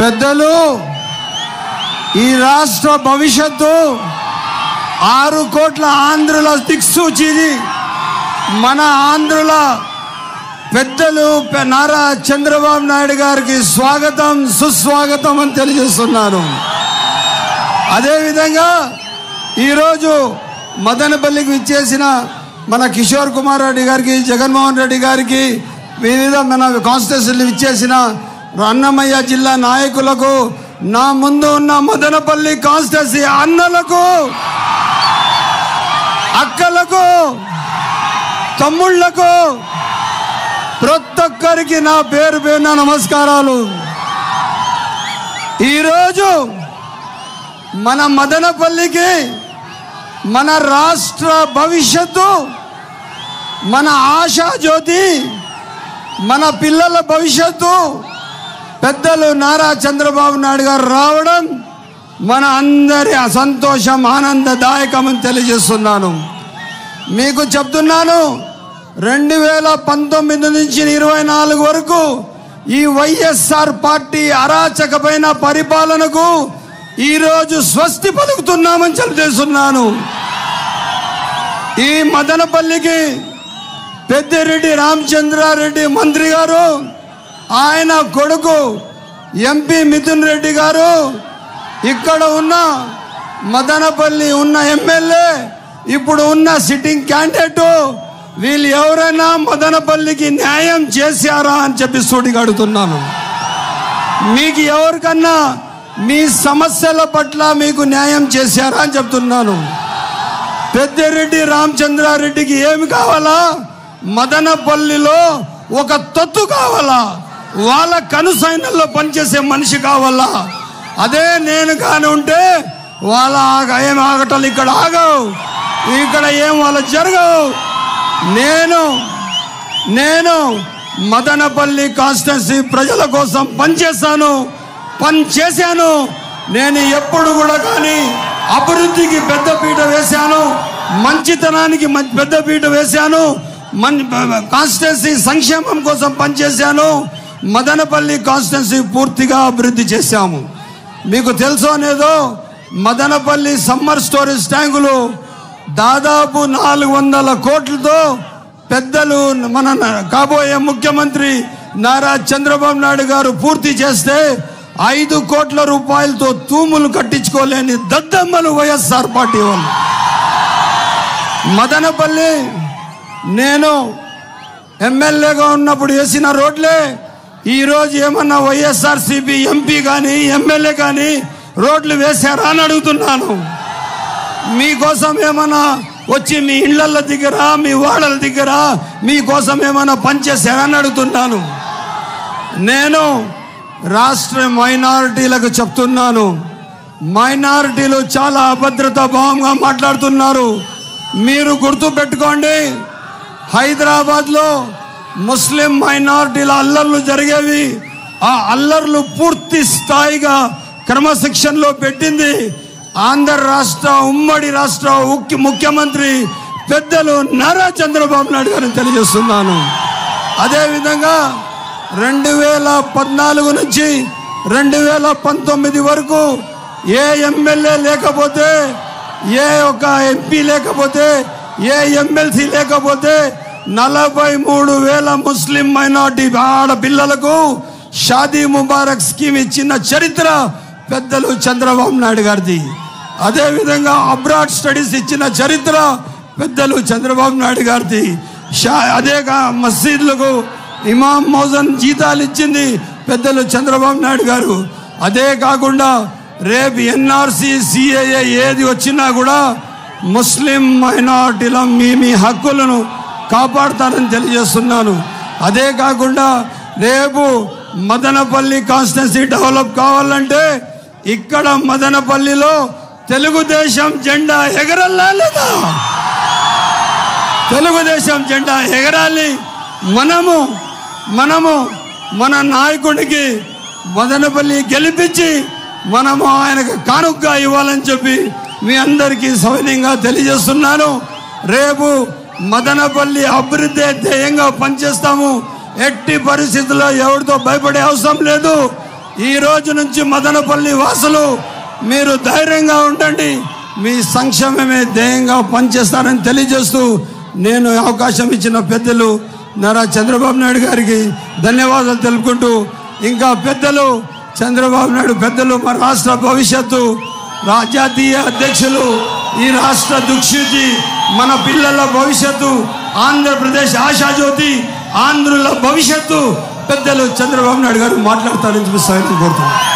పెద్దలు, ఈ రాష్ట్ర భవిష్యత్తు 6 కోట్ల ఆంధ్రుల దిక్సూచిది. మన ఆంధ్రుల పెద్దలు నారా చంద్రబాబు నాయుడు గారికి స్వాగతం, సుస్వాగతం అని తెలియజేస్తున్నాను. అదేవిధంగా ఈరోజు మదనపల్లికి విచ్చేసిన మన కిషోర్ కుమార్ రెడ్డి గారికి, జగన్మోహన్ రెడ్డి గారికి, వివిధ మన కాన్స్టిట్యూన్సీలు విచ్చేసిన అన్నమయ్య జిల్లా నాయకులకు, నా ముందు ఉన్న మదనపల్లి కాన్స్టిట్యూన్సీ అన్నలకు, అక్కలకు, తమ్ముళ్లకు, ప్రతి ఒక్కరికి నా పేరు పేరున నమస్కారాలు. ఈరోజు మన మదనపల్లికి మన రాష్ట్ర భవిష్యత్తు, మన ఆశా జ్యోతి, మన పిల్లల భవిష్యత్తు పెద్దలు నారా చంద్రబాబు నాయుడు గారు రావడం మన అందరి సంతోషం, ఆనందదాయకం అని తెలియజేస్తున్నాను. మీకు చెప్తున్నాను, 2019 నుంచి 24 వరకు ఈ వైఎస్ఆర్ పార్టీ అరాచకమైన పరిపాలనకు ఈరోజు స్వస్తి పలుకుతున్నామని తెలియజేస్తున్నాను. ఈ మదనపల్లికి పెద్దిరెడ్డి రామచంద్రారెడ్డి మంత్రి గారు, ఆయన కొడుకు ఎంపీ మిథున్ రెడ్డి గారు, ఇక్కడ ఉన్న మదనపల్లి ఉన్న ఎమ్మెల్యే, ఇప్పుడు ఉన్న సిట్టింగ్ క్యాండిడేట్, వీళ్ళు ఎవరైనా మదనపల్లికి న్యాయం చేశారా అని చెప్పి సూటిగా అడుగుతున్నాను. మీకు ఎవరికన్నా మీ సమస్యల పట్ల మీకు న్యాయం చేశారా అని చెప్తున్నాను. పెద్దిరెడ్డి రామచంద్రారెడ్డికి ఏమి కావాలా? మదనపల్లిలో ఒక తొత్తు కావాలా, వాళ్ళ కనుసైన్యంలో పనిచేసే మనిషి కావాలా. అదే నేను కాని ఉంటే వాళ్ళ ఏం ఆగటాలు ఇక్కడ ఆగవు, ఇక్కడ ఏం వాళ్ళ జరగవు. నేను మదనపల్లి కాన్స్టిట్యున్సీ ప్రజల కోసం పనిచేశాను. నేను ఎప్పుడు కూడా కానీ అభివృద్ధికి పెద్దపీట వేశాను, మంచితనానికి పెద్దపీట వేశాను, కాన్స్టిట్యున్సీ సంక్షేమం కోసం పనిచేశాను. మదనపల్లి కాన్స్టిట్యున్సీ పూర్తిగా అభివృద్ధి చేశాము. మీకు తెలుసో లేదో, మదనపల్లి సమ్మర్ స్టోరేజ్ ట్యాంకులు దాదాపు 400 కోట్లతో పెద్దలు మన కాబోయే ముఖ్యమంత్రి నారా చంద్రబాబు నాయుడు గారు పూర్తి చేస్తే 5 కోట్ల రూపాయలతో తూములు కట్టించుకోలేని దద్దమ్మలు వైఎస్ఆర్ పార్టీ వాళ్ళు. మదనపల్లి నేను ఎమ్మెల్యేగా ఉన్నప్పుడు వేసిన రోడ్లే ఈరోజు ఏమన్నా వైఎస్ఆర్సీపీ ఎంపీ కానీ ఎమ్మెల్యే కానీ రోడ్లు వేశారా అని అడుగుతున్నాను. మీకోసం ఏమన్నా వచ్చి మీ ఇళ్ల దగ్గర, మీ వాడల దగ్గర మీకోసం ఏమైనా పనిచేశారా అని అడుగుతున్నాను. నేను రాష్ట్ర మైనారిటీలకు చెప్తున్నాను, మైనారిటీలు చాలా అభద్రతా భావంగా మాట్లాడుతున్నారు. మీరు గుర్తు పెట్టుకోండి, హైదరాబాద్లో ముస్లిం మైనారిటీల అల్లర్లు జరిగేవి. ఆ అల్లర్లు పూర్తి స్థాయిగా క్రమశిక్షణలో పెట్టింది ఆంధ్ర రాష్ట్ర ఉమ్మడి రాష్ట్ర ముఖ్యమంత్రి పెద్దలు నారా చంద్రబాబు నాయుడు గారిని తెలియజేస్తున్నాను. అదేవిధంగా 2014 నుంచి 2019 వరకు ఏ ఎమ్మెల్యే లేకపోతే, ఏ ఒక ఎంపీ లేకపోతే, ఏ ఎమ్మెల్సీ లేకపోతే 43,000 ముస్లిం మైనార్టీ ఆడపిల్లలకు షాదీ ముబారక్ స్కీమ్ ఇచ్చిన చరిత్ర పెద్దలు చంద్రబాబు నాయుడు గారిది. అదేవిధంగా అబ్రాడ్ స్టడీస్ ఇచ్చిన చరిత్ర పెద్దలు చంద్రబాబు నాయుడు గారిది. అదే మసీదులకు ఇమాం మౌజన్ జీతాలు ఇచ్చింది పెద్దలు చంద్రబాబు నాయుడు గారు. అదే కాకుండా రేపు ఎన్ఆర్సీ, సిఏఏ ఏది వచ్చినా కూడా ముస్లిం మైనారిటీల మీ హక్కులను కాపాడుతారని తెలియజేస్తున్నాను. అదే కాకుండా రేపు మదనపల్లి కాన్స్టిట్యున్సీ డెవలప్ కావాలంటే ఇక్కడ మదనపల్లిలో తెలుగుదేశం జెండా ఎగరాలా లేదా? తెలుగుదేశం జెండా ఎగరాలి. మనము మన నాయకుడికి మదనపల్లి గెలిపించి మనము ఆయనకు కానుకగా ఇవ్వాలని చెప్పి మీ అందరికీ సవినయంగా తెలియజేస్తున్నాను. రేపు మదనపల్లి అభివృద్ధి ధ్యేయంగా పనిచేస్తాము. ఎట్టి పరిస్థితుల్లో ఎవరితో భయపడే అవసరం లేదు. ఈ రోజు నుంచి మదనపల్లి వాసులు మీరు ధైర్యంగా ఉండండి, మీ సంక్షేమమే ధ్యేయంగా పనిచేస్తారని తెలియజేస్తూ నేను అవకాశం ఇచ్చిన పెద్దలు నారా చంద్రబాబు నాయుడు గారికి ధన్యవాదాలు తెలుపుకుంటూ, ఇంకా పెద్దలు చంద్రబాబు నాయుడు పెద్దలు మన రాష్ట్ర భవిష్యత్తు జాతీయ అధ్యక్షులు, ఈ రాష్ట్ర దిక్సూచి, మన పిల్లల భవిష్యత్తు, ఆంధ్రప్రదేశ్ ఆశాజ్యోతి, ఆంధ్రుల భవిష్యత్తు పెద్దలు చంద్రబాబు నాయుడు గారు మాట్లాడతారని చెప్పి కోరుతున్నాను.